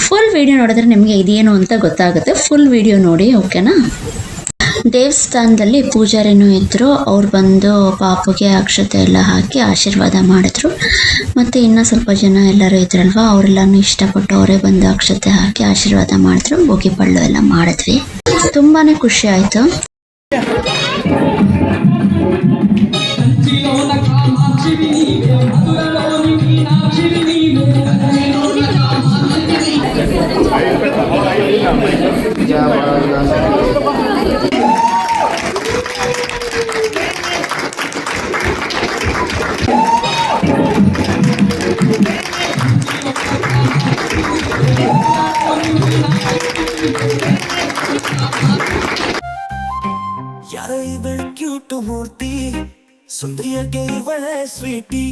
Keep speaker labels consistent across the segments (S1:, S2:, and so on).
S1: Full video ನೋಡಿದ್ರೆ ನಿಮಗೆ ಇದೇನು ಅಂತ ಗೊತ್ತಾಗುತ್ತೆ. ಫುಲ್ ವಿಡಿಯೋ ನೋಡಿ, ಓಕೆನಾ? ದೇವಸ್ಥಾನದಲ್ಲಿ ಪೂಜಾರಿನೂ ಇದ್ದರು. ಅವ್ರು ಬಂದು ಪಾಪುಗೆ ಅಕ್ಷತೆ ಎಲ್ಲ ಹಾಕಿ ಆಶೀರ್ವಾದ ಮಾಡಿದ್ರು. ಮತ್ತು ಇನ್ನೂ ಸ್ವಲ್ಪ ಜನ ಎಲ್ಲರೂ ಇದ್ರಲ್ವ, ಅವರೆಲ್ಲನೂ ಇಷ್ಟಪಟ್ಟು ಅವರೇ ಬಂದು ಅಕ್ಷತೆ ಹಾಕಿ ಆಶೀರ್ವಾದ ಮಾಡಿದ್ರು. ಬೋಗಿ ಪಳ್ಳು ಎಲ್ಲ ಮಾಡಿದ್ವಿ. ತುಂಬಾ ಖುಷಿ ಆಯಿತು.
S2: ಯಾರ ಇವಳ ಕ್ಯೂಟ್ ಮೂರ್ತಿ, ಸುಂದರಿಯಗೆ ಇವಳೆ ಸ್ವೀಟಿ.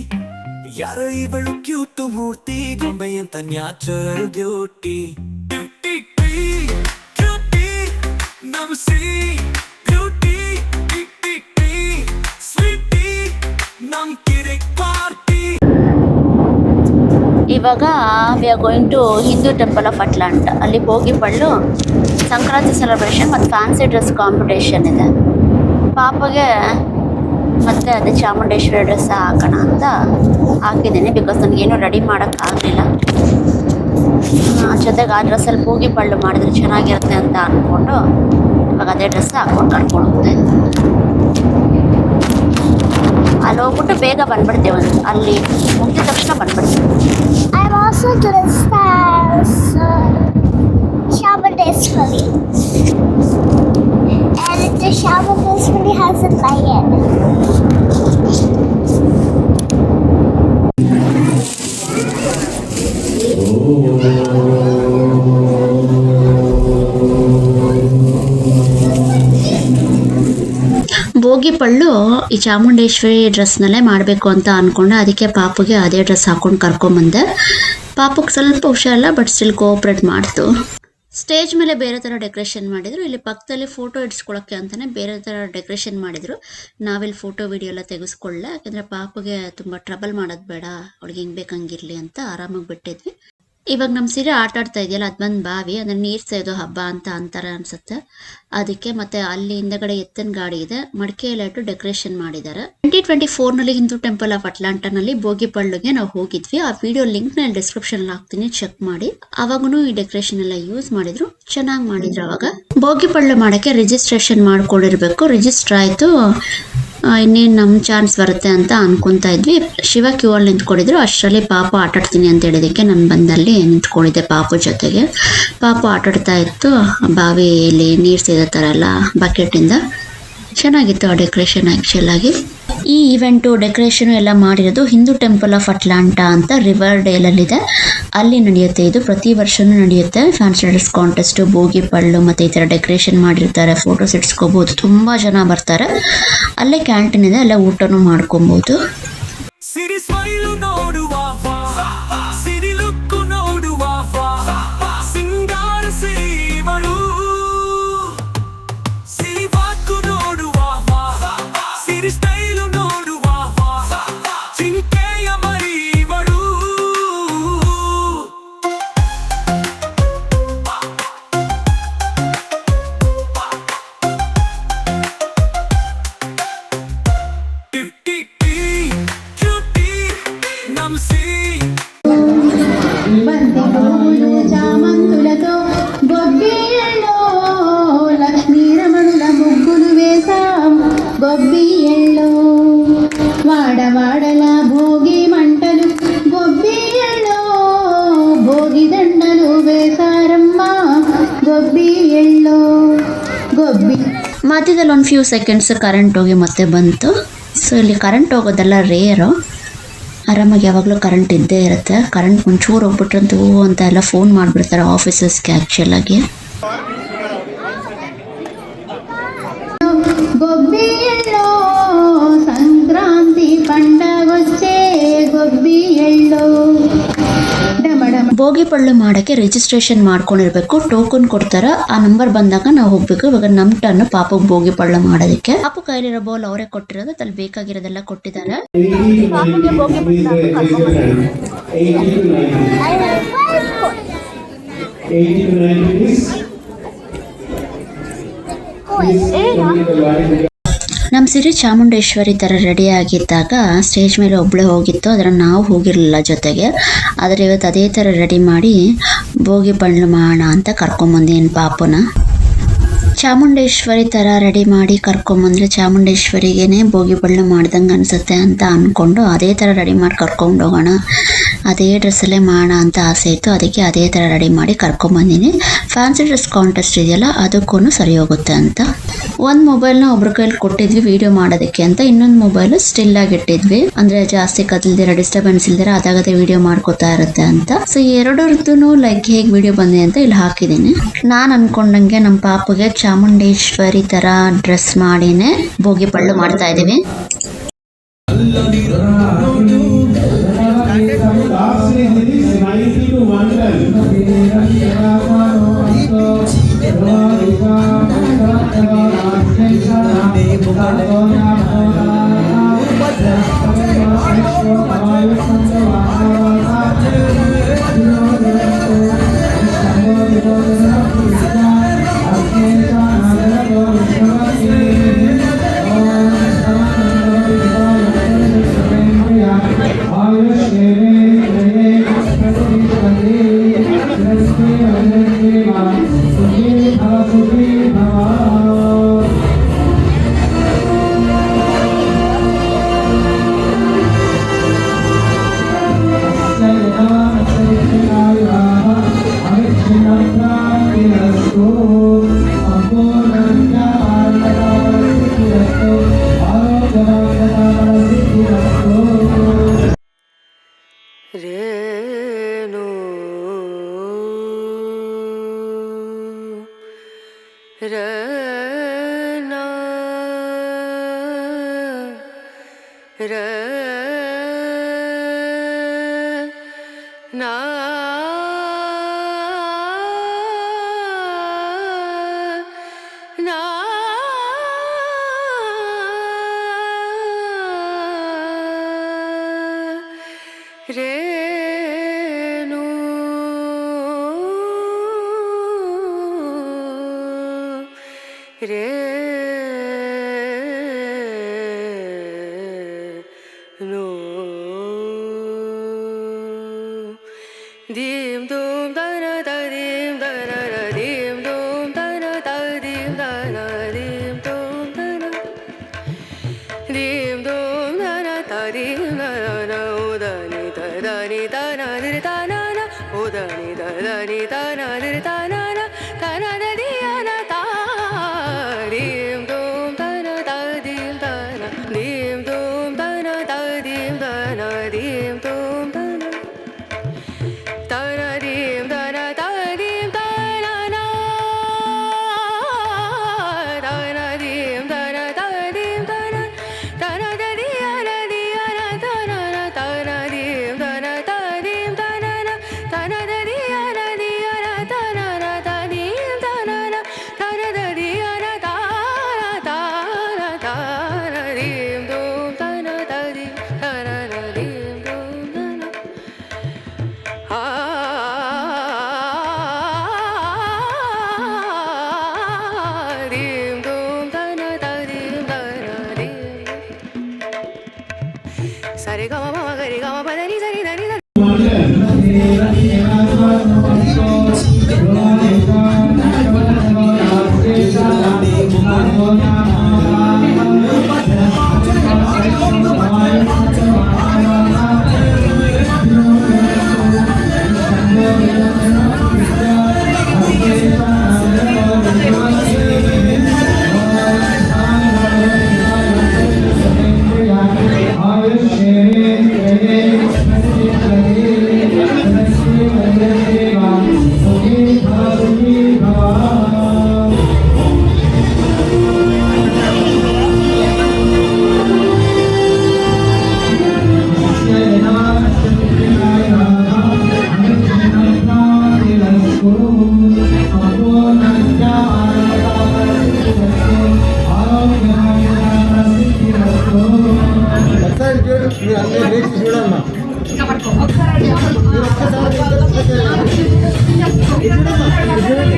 S2: ಯಾರ ಇವಳು ಕ್ಯೂಟ್ ಮೂರ್ತಿ, ಗೊಂಬೆ ಅಂತ ನ್ಯಾಚುರಲ್ ಬ್ಯೂಟಿ.
S1: ಇವಾಗ we are going to Hindu temple of Atlanta. ಅಲ್ಲಿ ಬೋಗಿ ಪಳ್ಳು ಸಂಕ್ರಾಂತಿ ಸೆಲೆಬ್ರೇಷನ್ ಮತ್ತು ಫ್ಯಾನ್ಸಿ ಡ್ರೆಸ್ ಕಾಂಪಿಟೇಷನ್ ಇದೆ. ಪಾಪಗೆ ಮತ್ತು ಅದೇ ಚಾಮುಂಡೇಶ್ವರಿ ಡ್ರೆಸ್ ಹಾಕೋಣ ಅಂತ ಹಾಕಿದ್ದೀನಿ. ಬಿಕಾಸ್ ನನಗೇನು ರೆಡಿ ಮಾಡೋಕ್ಕಾಗಲಿಲ್ಲ. ಜೊತೆಗೆ ಆ ಡ್ರೆಸ್ಸಲ್ಲಿ ಬೋಗಿ ಪಳ್ಳು ಮಾಡಿದ್ರೆ ಚೆನ್ನಾಗಿರುತ್ತೆ ಅಂತ ಅಂದ್ಕೊಂಡು ಇವಾಗ ಅದೇ ಡ್ರೆಸ್ ಹಾಕ್ಕೊಂಡು ಕರ್ಕೊಂಡು ಹೋಗ್ತಾ ಇದ್ದೀನಿ. ಅಲ್ಲಿ ಹೋಗ್ಬಿಟ್ಟು ಬೇಗ ಬಂದ್ಬಿಡ್ತೀವಿ. ಅಲ್ಲಿ ಮುಗಿದ ತಕ್ಷಣ ಬಂದ್ಬಿಡ್ತೀವಿ.
S3: I'm also dressed as Shamadeshwari. And the Shamadeshwari has a lion.
S1: ಬೋಗಿ ಪಳ್ಳು ಈ ಚಾಮುಂಡೇಶ್ವರಿ ಡ್ರೆಸ್ನಲ್ಲೇ ಮಾಡಬೇಕು ಅಂತ ಅಂದ್ಕೊಂಡೆ. ಅದಕ್ಕೆ ಪಾಪುಗೆ ಅದೇ ಡ್ರೆಸ್ ಹಾಕೊಂಡು ಕರ್ಕೊಂಬಂದೆ. ಪಾಪುಗೆ ಸ್ವಲ್ಪ ಹುಷಾರಿಲ್ಲ, ಬಟ್ ಸ್ಟಿಲ್ ಕೋಆಪ್ರೇಟ್ ಮಾಡ್ತು. ಸ್ಟೇಜ್ ಮೇಲೆ ಬೇರೆ ಥರ ಡೆಕೋರೇಷನ್ ಮಾಡಿದರು. ಇಲ್ಲಿ ಪಕ್ಕದಲ್ಲಿ ಫೋಟೋ ಇಡ್ಸ್ಕೊಳ್ಳೋಕ್ಕೆ ಅಂತಲೇ ಬೇರೆ ಥರ ಡೆಕೋರೇಷನ್ ಮಾಡಿದರು. ನಾವಿಲ್ಲಿ ಫೋಟೋ ವಿಡಿಯೋ ಎಲ್ಲ ತೆಗೆಸ್ಕೊಳ್ಳೆ, ಯಾಕೆಂದರೆ ಪಾಪುಗೆ ತುಂಬ ಟ್ರಬಲ್ ಮಾಡೋದು ಬೇಡ, ಅವ್ಳಿಗೆ ಹಿಂಗೆ ಬೇಕಂಗಿರಲಿ ಅಂತ ಆರಾಮಾಗಿ ಬಿಟ್ಟಿದ್ವಿ. ಇವಾಗ ನಮ್ಮ ಸೀರೆ ಆಟ ಆಡ್ತಾ ಇದೆಯಲ್ಲ, ಅದು ಬಂದು ಬಾವಿ, ಅಂದರೆ ನೀರು ಸೇದೋ ಹಬ್ಬ ಅಂತ ಅಂತಾರೆ ಅನ್ಸುತ್ತೆ. ಅದಕ್ಕೆ ಮತ್ತೆ ಅಲ್ಲಿ ಹಿಂದಗಡೆ ಎತ್ತಿನ ಗಾಡಿ ಇದೆ, ಮಡಿಕೆಯಲ್ಲಿ ಇಟ್ಟು ಡೆಕೋರೇಷನ್ ಮಾಡಿದ್ದಾರೆ. 2024ನಲ್ಲಿ ಹಿಂದೂ ಟೆಂಪಲ್ ಆಫ್ ಅಟ್ಲಾಂಟಾನಲ್ಲಿ ಬೋಗಿ ಪಳ್ಳುಗೆ ನಾವು ಹೋಗಿದ್ವಿ. ಆ ವಿಡಿಯೋ ಲಿಂಕ್ ನ ಡಿಸ್ಕ್ರಿಪ್ಷನ್ ಹಾಕ್ತೀನಿ, ಚೆಕ್ ಮಾಡಿ. ಅವಾಗೂ ಈ ಡೆಕೋರೇಷನ್ ಎಲ್ಲ ಯೂಸ್ ಮಾಡಿದ್ರು, ಚೆನ್ನಾಗಿ ಮಾಡಿದ್ರು. ಅವಾಗ ಬೋಗಿ ಪಳ್ಳು ಮಾಡಕ್ಕೆ ರಿಜಿಸ್ಟ್ರೇಷನ್ ಮಾಡ್ಕೊಂಡಿರ್ಬೇಕು. ರಿಜಿಸ್ಟರ್ ಆಯ್ತು, ಇನ್ನೇನು ನಮ್ಮ ಚಾನ್ಸ್ ಬರುತ್ತೆ ಅಂತ ಅನ್ಕೊಂತಾ ಇದ್ವಿ. ಶಿವ ಕ್ಯೂ ಅಲ್ಲಿ ನಿಂತ್ಕೊಂಡಿದ್ರು. ಅಷ್ಟರಲ್ಲಿ ಪಾಪು ಆಟಾಡ್ತೀನಿ ಅಂತ ಹೇಳಿದಕ್ಕೆ ನಾನು ಬಂದಲ್ಲಿ ನಿಂತ್ಕೊಂಡಿದ್ದೆ ಪಾಪು ಜೊತೆಗೆ. ಪಾಪು ಆಟಾಡ್ತಾ ಇತ್ತು ಬಾವಿಯಲ್ಲಿ ನೀರು ಸೇದೋ ಥರ ಎಲ್ಲ ಬಕೆಟಿಂದ. ಚೆನ್ನಾಗಿತ್ತು ಆ ಡೆಕೋರೇಷನ್ ಆ್ಯಕ್ಚುಲ್ ಆಗಿ. ಈ ಇವೆಂಟು ಡೆಕೋರೇಷನ್ ಎಲ್ಲ ಮಾಡಿರೋದು ಹಿಂದೂ ಟೆಂಪಲ್ ಆಫ್ ಅಟ್ಲಾಂಟಾ ಅಂತ ರಿವರ್ ಡೇಲಲ್ಲಿದೆ, ಅಲ್ಲಿ ನಡೆಯುತ್ತೆ. ಇದು ಪ್ರತಿ ವರ್ಷನೂ ನಡೆಯುತ್ತೆ. ಫ್ಯಾನ್ಸಿ ಡ್ರೆಸ್ ಕಾಂಟೆಸ್ಟ್, ಬೋಗಿ ಪಳ್ಳು ಮತ್ತು ಈ ಥರ ಡೆಕೋರೇಷನ್ ಮಾಡಿರ್ತಾರೆ. ಫೋಟೋಸ್ ಇಡ್ಸ್ಕೋಬೋದು, ತುಂಬ ಜನ ಬರ್ತಾರೆ. ಅಲ್ಲೇ ಕ್ಯಾಂಟೀನ್ ಇದೆ, ಅಲ್ಲೇ ಊಟನೂ ಮಾಡ್ಕೊಬೋದು.
S4: చామంతులతో గొబ్బియల్లో లక్ష్మీ రమణుల ముగ్గులు వేసాం. గొబ్బియల్లో వాడవాడల భోగి మంటలు, గొబ్బియల్లో భోగి దండలు వేసారమ్మ. గొబ్బియల్లో గొబ్బి
S1: ಮಧ್ಯದಲ್ಲಿ ಒಂದು ಫ್ಯೂ ಸೆಕೆಂಡ್ಸ್ ಕರೆಂಟ್ ಹೋಗಿ ಮತ್ತೆ ಬಂತು. ಸೊ ಇಲ್ಲಿ ಕರೆಂಟ್ ಹೋಗೋದೆಲ್ಲ ರೇರು. ಆರಾಮಾಗಿ ಯಾವಾಗಲೂ ಕರೆಂಟ್ ಇದ್ದೇ ಇರುತ್ತೆ. ಕರೆಂಟ್ ಮುಂಚೂರು ಹೋಗ್ಬಿಟ್ರಂತೂ ಅಂತ ಎಲ್ಲ ಫೋನ್ ಮಾಡಿಬಿಡ್ತಾರೆ ಆಫೀಸಸ್ಗೆ ಆ್ಯಕ್ಚುಲಾಗಿ.
S4: గొబ్బి ఎల్లో సంక్రాంతి పండగొచ్చే గొబ్బి ఎల్లో ಡಮಡಮ.
S1: ಬೋಗಿ ಪಳ್ಳು ಮಾಡೋಕ್ಕೆ ರಿಜಿಸ್ಟ್ರೇಷನ್ ಮಾಡ್ಕೊಂಡಿರ್ಬೇಕು. ಟೋಕನ್ ಕೊಡ್ತಾರೆ, ಆ ನಂಬರ್ ಬಂದಾಗ ನಾವು ಹೋಗ್ಬೇಕು. ಇವಾಗ ನಮ್ಮ ಟರ್ನ್ ಪಾಪಗೆ ಬೋಗಿ ಪಳ್ಳು ಮಾಡೋದಕ್ಕೆ. ಪಾಪು ಕೈಲಿರೋ ಬೋಲ್ ಅವರೇ ಕೊಟ್ಟಿರೋದು, ಅದ್ರಲ್ಲಿ ಬೇಕಾಗಿರೋದೆಲ್ಲ ಕೊಟ್ಟಿದ್ದಾರೆ.
S3: ಪಾಪುಗೆ ಬೋಗಿ ಪಳ್ಳು ಕರ್ಕೊಂಡ್ಬಂದಿದ್ದೀನಿ.
S5: 80 to 90 please.
S1: ನಮ್ಮ ಸಿರಿ ಚಾಮುಂಡೇಶ್ವರಿ ಥರ ರೆಡಿ ಆಗಿದ್ದಾಗ ಸ್ಟೇಜ್ ಮೇಲೆ ಒಬ್ಬಳೇ ಹೋಗಿತ್ತು, ಅದರ ನಾವು ಹೋಗಿರಲಿಲ್ಲ ಜೊತೆಗೆ. ಆದರೆ ಇವತ್ತು ಅದೇ ಥರ ರೆಡಿ ಮಾಡಿ ಬೋಗಿ ಪಳ್ಳು ಮಾಡೋಣ ಅಂತ ಕರ್ಕೊಂಬಂದಿನಿ ಪಾಪುನ. ಚಾಮುಂಡೇಶ್ವರಿ ಥರ ರೆಡಿ ಮಾಡಿ ಕರ್ಕೊಂಬಂದ್ರೆ ಚಾಮುಂಡೇಶ್ವರಿಗೇನೆ ಬೋಗಿ ಪಳ್ಳು ಮಾಡ್ದಂಗೆ ಅನಿಸುತ್ತೆ ಅಂತ ಅಂದ್ಕೊಂಡು ಅದೇ ಥರ ರೆಡಿ ಮಾಡಿ ಕರ್ಕೊಂಡು ಹೋಗೋಣ, ಅದೇ ಡ್ರೆಸ್ಸಲ್ಲೇ ಮಾಡೋಣ ಅಂತ ಆಸೆ ಇತ್ತು. ಅದಕ್ಕೆ ಅದೇ ಥರ ರೆಡಿ ಮಾಡಿ ಕರ್ಕೊಂಬಂದಿನಿ. ಫ್ಯಾನ್ಸಿ ಡ್ರೆಸ್ ಕಾಂಟೆಸ್ಟ್ ಇದೆಯಲ್ಲ ಅದಕ್ಕೂ ಸರಿ ಹೋಗುತ್ತೆ ಅಂತ. ಒಂದು ಮೊಬೈಲ್ನ ಒಬ್ರ ಕೈಲಿ ಕೊಟ್ಟಿದ್ವಿ ವಿಡಿಯೋ ಮಾಡೋದಕ್ಕೆ ಅಂತ, ಇನ್ನೊಂದು ಮೊಬೈಲು ಸ್ಟಿಲ್ಲಾಗಿ ಇಟ್ಟಿದ್ವಿ, ಅಂದರೆ ಜಾಸ್ತಿ ಕದಲ್ದಿರ ಡಿಸ್ಟರ್ಬೆನ್ಸ್ ಇಲ್ದಿರ ಅದಾಗದೇ ವಿಡಿಯೋ ಮಾಡ್ಕೋತಾ ಇರುತ್ತೆ ಅಂತ. ಸೊ ಎರಡರದ್ದು ಲೈಕ್ ಹೇಗೆ ವಿಡಿಯೋ ಬಂದಿದೆ ಅಂತ ಇಲ್ಲಿ ಹಾಕಿದ್ದೀನಿ. ನಾನು ಅನ್ಕೊಂಡಂಗೆ ನಮ್ಮ ಪಾಪುಗೆ ಚಾಮುಂಡೇಶ್ವರಿ ಥರ ಡ್ರೆಸ್ ಮಾಡಿನೇ ಬೋಗಿ ಪಳ್ಳು ಮಾಡ್ತಾ ಇದ್ದೀವಿ.
S5: Last is 90 to 1.
S6: చూడమ్మా చూడమ్మా మీ అమ్మాయిని చూడండి.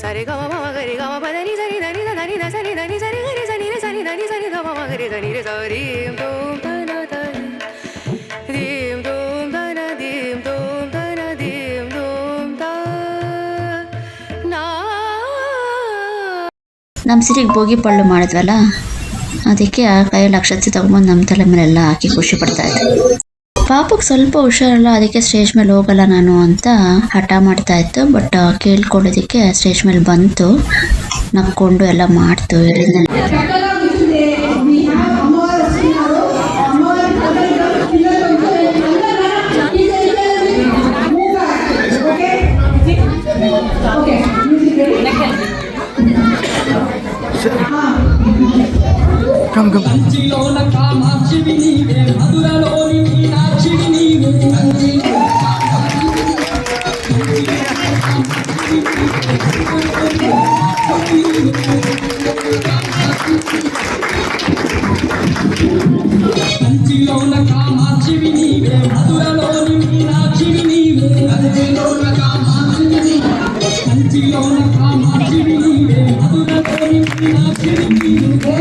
S7: సరి గమ మమ గరి గమ పదని సరి దని దని సరి దని సరి గరి సని రే సని దని సరి గమ మమ గరి సని రే సరి దోం తన తని దీం దోం తన దీం దోం తన దీం దోం త ನಾ
S1: ನಮ್ಮ ಸಿರಿಗೆ ಬೋಗಿ ಪಳ್ಳು ಮಾಡಿದ್ವಲ್ಲ ಅದಕ್ಕೆ ಆ ಕೈಯಲ್ಲಿ ಅಕ್ಷತೆ ತಗೊಂಬಂದು ನಮ್ಮ ತಲೆ ಮೇಲೆಲ್ಲ ಹಾಕಿ ಖುಷಿ ಪಡ್ತಾ ಇದ್ದೆ. ಪಾಪಕ್ಕೆ ಸ್ವಲ್ಪ ಹುಷಾರಿಲ್ಲ, ಅದಕ್ಕೆ ಸ್ಟೇಜ್ ಮೇಲೆ ಹೋಗಲ್ಲ ನಾನು ಅಂತ ಹಠ ಮಾಡ್ತಾ ಇತ್ತು. ಬಟ್ ಕೇಳ್ಕೊಳ್ಳೋದಕ್ಕೆ ಸ್ಟೇಜ್ ಮೇಲೆ ಬಂತು, ನಕ್ಕೊಂಡು ಎಲ್ಲ ಮಾಡ್ತು.
S8: కంచిలోన కామాక్షివి నీవే, మధురలోని మీనాక్షివి నీవే. కంచిలోన కామాక్షివి నీవే, మధురలోని మీనాక్షివి నీవే. కంచిలోన కామాక్షివి నీవే, కంచిలోన కామాక్షివి నీవే, మధురలోని మీనాక్షివి నీవే.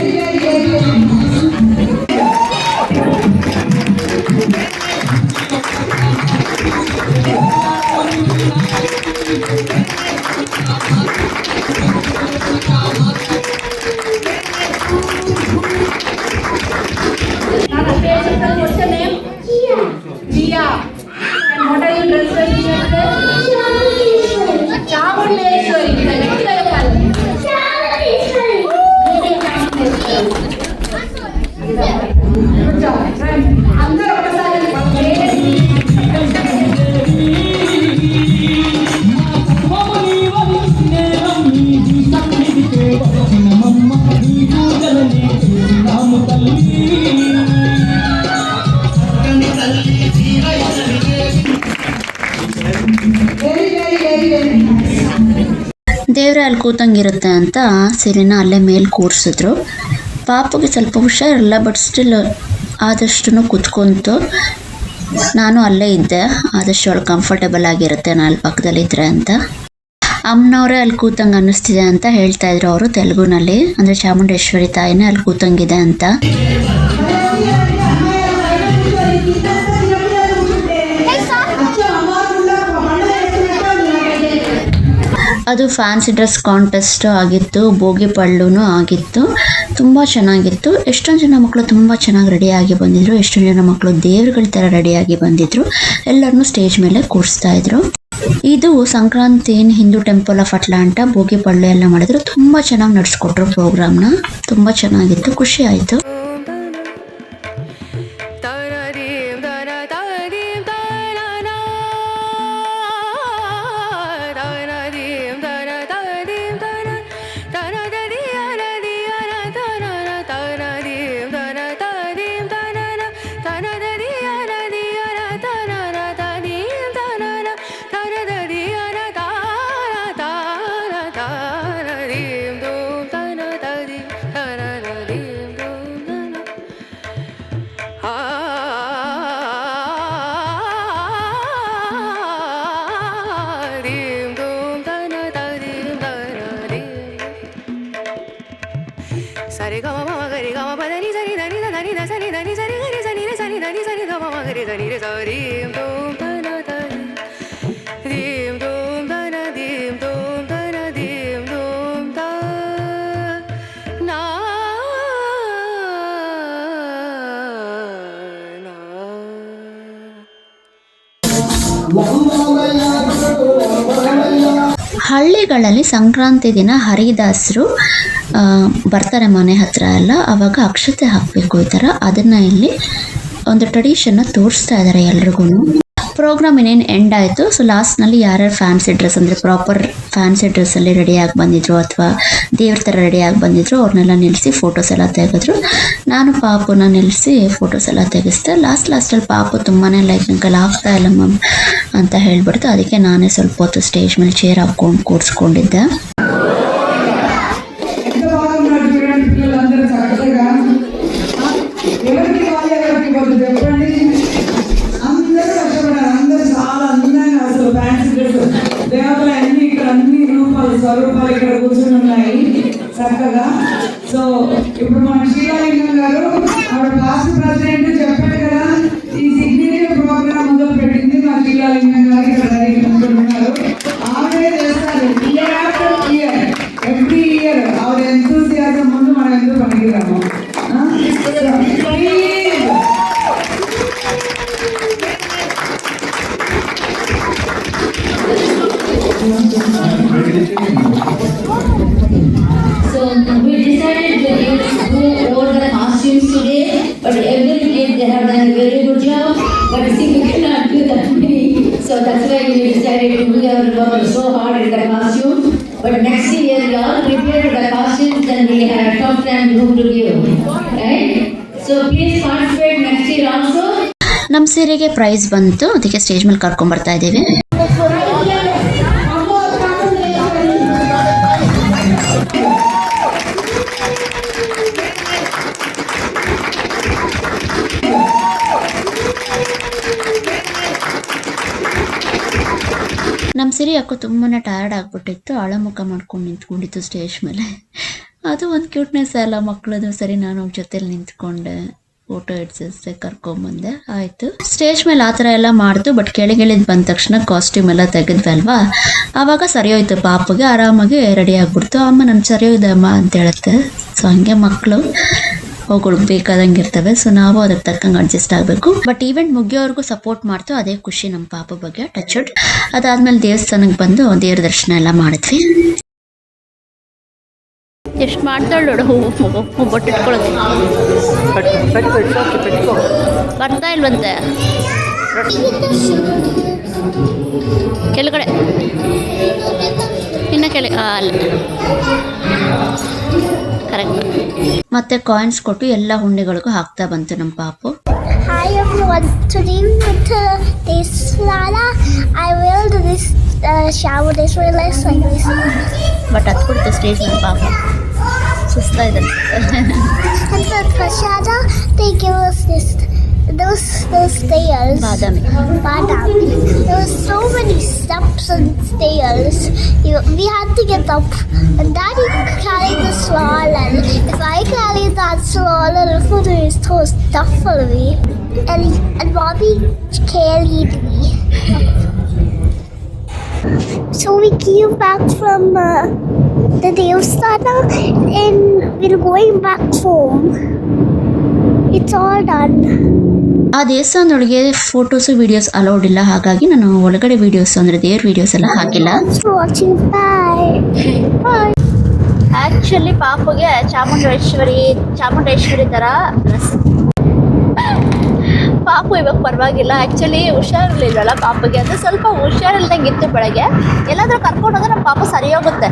S4: What's your name? Jia. And what are you dressed as? Chamundeshwari. Genttiga cheppali. Good job. అందరూ ఒకసారి
S1: ದೇವ್ರ ಅಲ್ಲಿ ಕೂತಂಗಿರುತ್ತೆ ಅಂತ ಸಿರಿನ ಅಲ್ಲೇ ಮೇಲೆ ಕೂರಿಸಿದ್ರು. ಪಾಪಗೆ ಸ್ವಲ್ಪ ಹುಷಾರಿಲ್ಲ, ಬಟ್ ಸ್ಟಿಲ್ ಆದಷ್ಟು ಕೂತ್ಕೊಂತು. ನಾನು ಅಲ್ಲೇ ಇದ್ದೆ, ಆದಷ್ಟು ಅವಳು ಕಂಫರ್ಟೇಬಲ್ ಆಗಿರುತ್ತೆ ನಾನು ಅಲ್ಲಿ ಪಕ್ಕದಲ್ಲಿದ್ದರೆ ಅಂತ. ಅಮ್ಮನವರೇ ಅಲ್ಲಿ ಕೂತಂಗೆ ಅನ್ನಿಸ್ತಿದೆ ಅಂತ ಹೇಳ್ತಾ ಇದ್ರು ಅವರು ತೆಲುಗುನಲ್ಲಿ, ಅಂದರೆ ಚಾಮುಂಡೇಶ್ವರಿ ತಾಯಿನೇ ಅಲ್ಲಿ ಕೂತಂಗಿದೆ ಅಂತ. ಅದು ಫ್ಯಾನ್ಸಿ ಡ್ರೆಸ್ ಕಾಂಟೆಸ್ಟ್ ಆಗಿತ್ತು, ಬೋಗಿ ಪಳ್ಳುನೂ ಆಗಿತ್ತು, ತುಂಬ ಚೆನ್ನಾಗಿತ್ತು. ಎಷ್ಟೊಂದು ಜನ ಮಕ್ಕಳು ತುಂಬ ಚೆನ್ನಾಗಿ ರೆಡಿಯಾಗಿ ಬಂದಿದ್ರು, ಎಷ್ಟೊಂದು ಜನ ಮಕ್ಕಳು ದೇವ್ರುಗಳ ಥರ ರೆಡಿಯಾಗಿ ಬಂದಿದ್ರು. ಎಲ್ಲರನ್ನೂ ಸ್ಟೇಜ್ ಮೇಲೆ ಕೂರಿಸ್ತಾ ಇದ್ರು. ಇದು Sankranti Hindu temple of Atlanta ಬೋಗಿ ಪಳ್ಳು ಎಲ್ಲ ಮಾಡಿದ್ರು. ತುಂಬ ಚೆನ್ನಾಗಿ ನಡೆಸ್ಕೊಟ್ರು ಪ್ರೋಗ್ರಾಮ್ನ, ತುಂಬ ಚೆನ್ನಾಗಿತ್ತು, ಖುಷಿ ಆಯಿತು.
S7: Sare ga ma ma ga re ga ma pa da ni sa ni da ni da ni da sa ni da ni sa re ga re sa ni re sa ni da ni sa ni da ma ma ga re sa ni re sa rim dum da na da rim dum da na dim dum da na dim dum da na na.
S1: ಹಳ್ಳಿಗಳಲ್ಲಿ ಸಂಕ್ರಾಂತಿ ದಿನ ಹರಿದಾಸರು ಬರ್ತಾರೆ ಮನೆ ಹತ್ರ ಎಲ್ಲ. ಆವಾಗ ಅಕ್ಷತೆ ಹಾಕಬೇಕು ಈ ಥರ. ಅದನ್ನು ಇಲ್ಲಿ ಒಂದು ಟ್ರೆಡಿಷನ್ನ ತೋರಿಸ್ತಾ ಇದ್ದಾರೆ ಎಲ್ರಿಗೂ. ಪ್ರೋಗ್ರಾಮ್ ಇನ್ನೇನು ಎಂಡ್ ಆಯಿತು. ಸೊ ಲಾಸ್ಟ್ನಲ್ಲಿ ಯಾರ್ಯಾರು ಫ್ಯಾನ್ಸಿ ಡ್ರೆಸ್ ಅಂದರೆ ಪ್ರಾಪರ್ ಫ್ಯಾನ್ಸಿ ಡ್ರೆಸ್ಸಲ್ಲಿ ರೆಡಿಯಾಗಿ ಬಂದಿದ್ರು ಅಥವಾ ದೇವ್ರ ಥರ ರೆಡಿಯಾಗಿ ಬಂದಿದ್ರು ಅವ್ರನ್ನೆಲ್ಲ ನಿಲ್ಲಿಸಿ ಫೋಟೋಸ್ ಎಲ್ಲ ತೆಗೆದ್ರು. ನಾನು ಪಾಪುನ ನಿಲ್ಲಿಸಿ ಫೋಟೋಸ್ ಎಲ್ಲ ತೆಗೆಸ್ದೆ. ಲಾಸ್ಟಲ್ಲಿ ಪಾಪು ತುಂಬಾ ಲೈಕ್ ನಂಗೆಲ್ಲ ಆಗ್ತಾ ಇಲ್ಲ ಮ್ಯಾಮ್ ಅಂತ ಹೇಳ್ಬಿಡ್ತು. ಅದಕ್ಕೆ ನಾನೇ ಸ್ವಲ್ಪ ಹೊತ್ತು ಸ್ಟೇಜ್ ಮೇಲೆ ಚೇರ್ ಹಾಕ್ಕೊಂಡು ಕೂರಿಸ್ಕೊಂಡಿದ್ದೆ.
S8: ఎంత బాగా ఉన్నారు చూడండి పిల్లలందరూ చక్కగా. ఎవరికి వాళ్ళు ఎవరికి వాళ్ళు చెప్పండి. అందరూ కష్టపడారు. అందరూ చాలా అందంగా అసలు ఫ్యాన్సీ డ్రెస్ దేవతలు అన్ని ఇక్కడ అన్ని రూపాలు స్వరూపాలు ఇక్కడ కూర్చొని ఉన్నాయి చక్కగా. సో ఇప్పుడు మన శ్రీరాలింగం గారు ఆవిడ పాస్ట్ ప్రెసిడెంట్ చెప్పాడు కదా, ఈ సిగ్నేచర్ ప్రోగ్రామ్ మొదలు పెట్టింది మా శ్రీరాలింగం గారు ఇక్కడ ఉన్నారు. ఆవిడే చేస్తారు year after year, every year. ఆవిడ ఎంతూసియాజం ముందు మనం ఎందుకు పనికిరాము.
S9: So we decided to do all the costumes today, but every day they have done a very good job. But see, we cannot do that many, so that's why we decided to we have worked so hard in the costume. But next year we all prepare the costumes, then we have a top 10 group to give, right? So please participate next year also.
S1: ನಮ್ಮ ಸೀರೆಗೆ price ಬಂತು, ಅದಕ್ಕೆ stage ಮೇಲೆ ಕರ್ಕೊಂಡ್ಬರ್ತಾ ಇದ್ದೀವಿ. ನಮ್ಮ ಸೀರೆ ಯಾಕೋ ತುಂಬಾ ಟಯರ್ಡ್ ಆಗಿಬಿಟ್ಟಿತ್ತು. ಅಳಮುಖ ಮಾಡ್ಕೊಂಡು ನಿಂತ್ಕೊಂಡಿತ್ತು ಸ್ಟೇಜ್ ಮೇಲೆ. ಅದು ಒಂದು ಕ್ಯೂಟ್ನೆಸ್ ಅಲ್ಲ ಮಕ್ಕಳದು. ಸರಿ ನಾನು ಅವ್ರ ಜೊತೆಲಿ ನಿಂತ್ಕೊಂಡೆ, ಫೋಟೋ ಹಿಡ್ಸಿಸ್ದೆ, ಕರ್ಕೊಂಬಂದೆ, ಆಯಿತು. ಸ್ಟೇಜ್ ಮೇಲೆ ಆ ಥರ ಎಲ್ಲ ಮಾಡ್ತು. ಬಟ್ ಕೆಳಗಿಳಿದು ಬಂದ ತಕ್ಷಣ ಕಾಸ್ಟ್ಯೂಮ್ ಎಲ್ಲ ತೆಗೆದ್ವಿ ಅಲ್ವಾ, ಆವಾಗ ಸರಿ ಹೋಯ್ತು. ಪಾಪಗೆ ಆರಾಮಾಗಿ ರೆಡಿ ಆಗಿಬಿಡ್ತು. ಅಮ್ಮ ನಾನು ಸರಿ ಹೋಯ್ದೆ ಅಮ್ಮ ಅಂತ ಹೇಳುತ್ತೆ. ಸೊ ಹಂಗೆ ಮಕ್ಕಳು ಹೋಗೋಳಕ್ಕೆ ಬೇಕಾದಂಗೆ ಇರ್ತವೆ. ಸೊ ನಾವು ಅದಕ್ಕೆ ತಕ್ಕಂಗೆ ಅಡ್ಜಸ್ಟ್ ಆಗಬೇಕು. ಬಟ್ ಈವೆಂಟ್ ಮುಗಿಯೋವರೆಗೂ ಸಪೋರ್ಟ್ ಮಾಡ್ತು, ಅದೇ ಖುಷಿ ನಮ್ಮ ಪಾಪ ಬಗ್ಗೆ. Touch wood. ಅದಾದ್ಮೇಲೆ ದೇವಸ್ಥಾನಕ್ಕೆ ಬಂದು ದೇವ್ರ ದರ್ಶನ ಎಲ್ಲ ಮಾಡಿದ್ವಿ. ಎಷ್ಟು ಮಾಡ್ತಾಳೆ ನೋಡು, ಹೂವು ಬೊಟ್ಟಿಟ್ಕೊಳ್ಳೋದು ಬರ್ತಾ ಇಲ್ವಂತೆ. ಕೆಳಗಡೆ ಇನ್ನು ಅಲ್ಲಿ ಕರೆಕ್ಟ್. ಮತ್ತೆ ಕಾಯಿನ್ಸ್ ಕೊಟ್ಟು ಎಲ್ಲ ಹುಂಡಿಗಳಿಗೂ ಹಾಕ್ತಾ ಬಂತು ನಮ್ಮ ಪಾಪು.
S10: Hi everyone, today with this Lala, I will do this shower this relax like this.
S1: But ಹತ್ತು ಬಿಡ್ತು ಸ್ಟೇಜ್ ಮೇಲೆ ಪಾಪ, ಸುಸ್ತಾ ಇದೆ.
S10: And for Prasada, they give us this those stairs.
S1: Badami.
S10: There were so many steps and stairs. We had to get up. And Daddy carried the stroller. If I carried that stroller, it would be so tough for me. And Bobby carried me. So we came back from the Devasthana and we're going back home. It's all done.
S1: ಆ ದೇವಸ್ಥಾನದೊಳಗೆ photos videos allowed ಇಲ್ಲ, ಹಾಗಾಗಿ ನಾನು ಒಳಗಡೆ videos ಅಂದರೆ ದೇವ್ರ videos ಎಲ್ಲ ಹಾಕಿಲ್ಲ. Actually ಪಾಪುಗೆ ಚಾಮುಂಡೇಶ್ವರಿ ಥರ ಡ್ರೆಸ್. ಪಾಪು ಇವಾಗ ಪರವಾಗಿಲ್ಲ. ಆ್ಯಕ್ಚುಲಿ ಹುಷಾರಿರ್ಲಿಲ್ಲಲ್ಲ ಪಾಪುಗೆ, ಅದು ಸ್ವಲ್ಪ ಹುಷಾರಿಲ್ದಂಗೆ ಇತ್ತು. ಬೆಳಗ್ಗೆ ಎಲ್ಲಾದರೂ ಕರ್ಕೊಂಡು ಹೋದ್ರೆ ನಮ್ಮ ಪಾಪ ಸರಿ ಹೋಗುತ್ತೆ,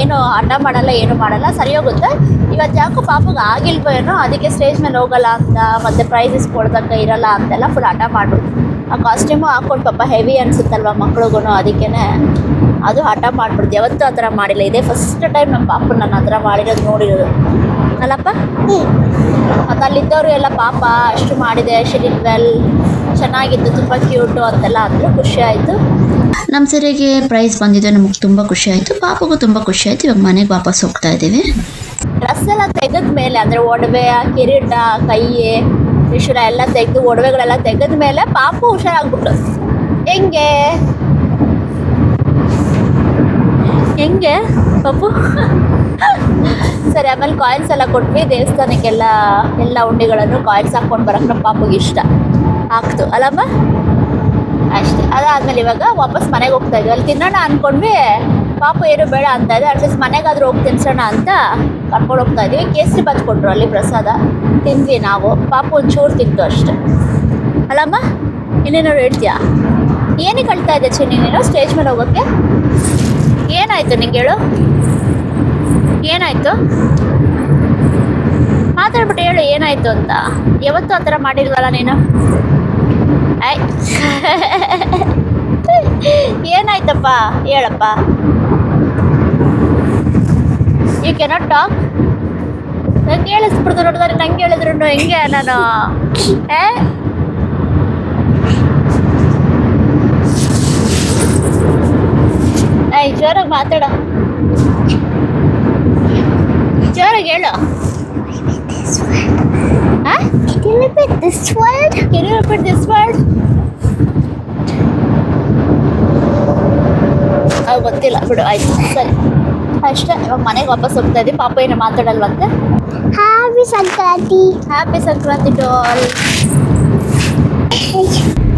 S1: ಏನು ಹಠ ಮಾಡಲ್ಲ, ಏನು ಮಾಡಲ್ಲ, ಸರಿ ಹೋಗುತ್ತೆ. ಇವತ್ತು ಯಾಕೋ ಪಾಪುಗೆ ಆಗಿಲ್ವೋ ಏನೋ, ಅದಕ್ಕೆ ಸ್ಟೇಜ್ ಮೇಲೆ ಹೋಗಲ್ಲ ಅಂತ, ಮತ್ತು ಪ್ರೈಸಸ್ ಕೊಡ್ದಂಗೆ ಇರಲ್ಲ ಅಂತೆಲ್ಲ ಫುಲ್ ಹಠ ಮಾಡ್ಬಿಟ್ಟು. ಆ ಕಾಸ್ಟ್ಯೂಮು ಹಾಕ್ಕೊಂಡು ಪಾಪ ಹೆವಿ ಅನಿಸುತ್ತಲ್ವ ಮಕ್ಳಿಗೂ, ಅದಕ್ಕೇ ಅದು ಹಠ ಮಾಡ್ಬಿಡ್ತು. ಯಾವತ್ತೂ ಆ ಥರ ಮಾಡಿಲ್ಲ, ಇದೇ ಫಸ್ಟ್ ಟೈಮ್ ನಮ್ಮ ಪಾಪ ನಾನು ಆ ಥರ ಮಾಡಿರೋದು ನೋಡಿರೋದು ಅಲ್ಲಪ್ಪ. ಮತ್ತು ಅಲ್ಲಿದ್ದವರು ಎಲ್ಲ ಪಾಪ ಅಷ್ಟು ಮಾಡಿದೆ, ಶಿಲಿನ್ ವೆಲ್ ಚೆನ್ನಾಗಿತ್ತು, ತುಂಬ ಕ್ಯೂಟು ಅಂತೆಲ್ಲ ಅಂದರು. ಖುಷಿ ಆಯಿತು. ನಮ್ಮ ಸೀರೆಗೆ ಪ್ರೈಸ್ ಬಂದಿದ್ದು ನಮಗೆ ತುಂಬ ಖುಷಿ ಆಯಿತು, ಪಾಪಗೂ ತುಂಬ ಖುಷಿ ಆಯಿತು. ಇವಾಗ ಮನೆಗೆ ವಾಪಸ್ ಹೋಗ್ತಾ ಇದ್ದೀವಿ. ಡ್ರೆಸ್ ಎಲ್ಲ ತೆಗೆದ ಮೇಲೆ ಅಂದರೆ ಒಡವೆ ಕಿರೀಟ ಕೈ ತ್ರಿಶೂಲ ಎಲ್ಲ ತೆಗೆದು ಒಡವೆಗಳೆಲ್ಲ ತೆಗೆದ ಮೇಲೆ ಪಾಪು ಹುಷಾರಾಗ್ಬಿಟ್ಟು ಹೆಂಗೆ ಪಾಪು ಸರಿ. ಆಮೇಲೆ ಕಾಯಿನ್ಸ್ ಎಲ್ಲ ಕೊಟ್ವಿ ದೇವಸ್ಥಾನಕ್ಕೆಲ್ಲ ಎಲ್ಲ ಉಂಡಿಗಳನ್ನು ಕಾಯಿನ್ಸ್ ಹಾಕ್ಕೊಂಡು ಬರೋಕ್ಕೆ ನಮ್ಮ ಪಾಪುಗೆ ಇಷ್ಟ ಆಗ್ತು ಅಲ್ಲಮ್ಮ. ಅಷ್ಟೇ. ಅದಾದ್ಮೇಲೆ ಇವಾಗ ವಾಪಸ್ ಮನೆಗೆ ಹೋಗ್ತಾ ಇದ್ವಿ. ಅಲ್ಲಿ ತಿನ್ನೋಣ ಅಂದ್ಕೊಂಡ್ವಿ, ಪಾಪು ಏನು ಬೇಡ ಅಂತ ಇದೆ. ಅಟ್ಲೀಸ್ಟ್ ಮನೆಗಾದ್ರೂ ಹೋಗಿ ತಿನ್ಸೋಣ ಅಂತ ಕರ್ಕೊಂಡು ಹೋಗ್ತಾ ಇದ್ವಿ. ಕೇಸರಿ ಬಾತ್ ಕೊಟ್ಟರು ಅಲ್ಲಿ ಪ್ರಸಾದ ತಿಂದ್ವಿ ನಾವು. ಪಾಪು ಒಂಚೂರು ತಿಂತು ಅಷ್ಟೆ ಅಲ್ಲಮ್ಮ. ಇನ್ನೇನಾದ್ರು ಹೇಳ್ತೀಯಾ? ಏನಕ್ಕೆ ಕಳ್ತಾ ಇದ್ದೆ ಚಿನ್ನಿ ನೀನು ಸ್ಟೇಜ್ ಮೇಲೆ ಹೋಗೋಕ್ಕೆ? ಏನಾಯಿತು ನಿಂಗೆ ಹೇಳು, ಏನಾಯಿತು? ಮಾತಾಡ್ಬಿಟ್ಟು ಹೇಳು ಏನಾಯಿತು ಅಂತ. ಯಾವತ್ತೂ ಆ ಥರ ಮಾಡಿಲ್ವಲ್ಲ ನೀನು. ಏನಾಯ್ತಪ್ಪ ಹೇಳಪ್ಪ. You cannot talk. ನಂಗೆ ಹೇಳಿಸ್ಬಿಡ್ತು ನೋಡಿದ್ರೆ, ನಂಗೆ ಹೇಳಿದ್ರು ಹೆಂಗೆ ನಾನು ಜೋರಾಗಿ ಮಾತಾಡ, ಜೋರಾಗಿ ಹೇಳು.
S10: Can you repeat this word?
S1: Can you repeat this word? ಗೊತ್ತಿಲ್ಲ ಬಿಡು, ಆಯ್ತು ಸರಿ ಅಷ್ಟೇ. ಇವಾಗ ಮನೆಗೆ ವಾಪಸ್ ಹೋಗ್ತಾ ಇದ್ದೀವಿ. ಪಾಪ ಏನು ಮಾತಾಡಲ್ವಂತೆ.
S10: Happy Sankranti.
S1: Happy Sankranti to all.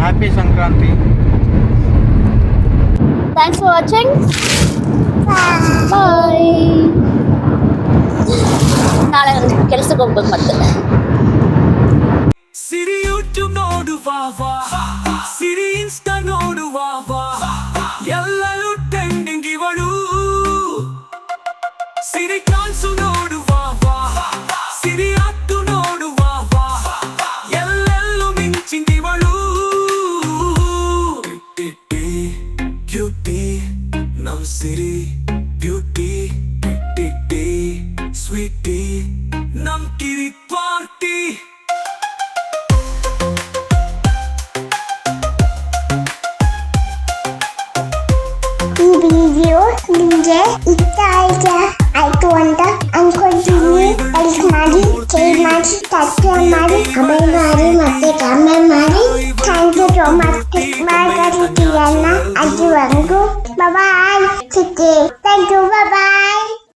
S6: Happy Sankranti.
S1: Thanks for watching. Bye. ನಾಳೆ ಕೆಲ್ಸಕ್ಕೆ ಹೋಗ್ಬೇಕು ಮತ್ತೆ.
S2: ಸಿರಿ ಯೂಟ್ಯೂಬ್ ನೋಡುವ ಸಿರಿ ಇನ್ಸ್ಟಾ ನೋಡುವ ಎಲ್ಲರೂ ಟ್ರೆಂಡಿಂಗ್ ಇವಳು. ಸಿರಿ ಕಾನ್ಸು ನೋಡುವ ಸಿರಿ ಅತ್ತು ನೋಡುವ ಎಲ್ಲೆಲ್ಲೂ ಮಿಂಚಿಂದಿವಳು. ಬ್ಯೂಟಿ ನಮ್ ಸಿರಿ ಬ್ಯೂಟಿ ಸ್ವೀಟಿ ನಮ್ ಕಿರಿ ಪಾರ್ಟಿ.
S10: ಈ ವಿಡಿಯೋ ನಿಮಗೆ ಇಷ್ಟ ಆಯ್ತು ಅಂತ ಅನ್ಕೊಳ್ತೀನಿ. ಲೈಕ್ ಮಾಡಿ, ಶೇರ್ ಮಾಡಿ, ಸಬ್ಸ್ಕ್ರೈಬ್ ಮಾಡಿ, ಕಮೆಂಟ್ ಮಾಡಿ ಮತ್ತೆ ಕಾಮೆಂಟ್ ಮಾಡಿ. Thank you so much. ಮಾತಾಡ್ತೀರಲ್ಲ ಅಲ್ಲಿವರೆಗೂ ಬಾಯ್. Thank you. ಬಾಯ್.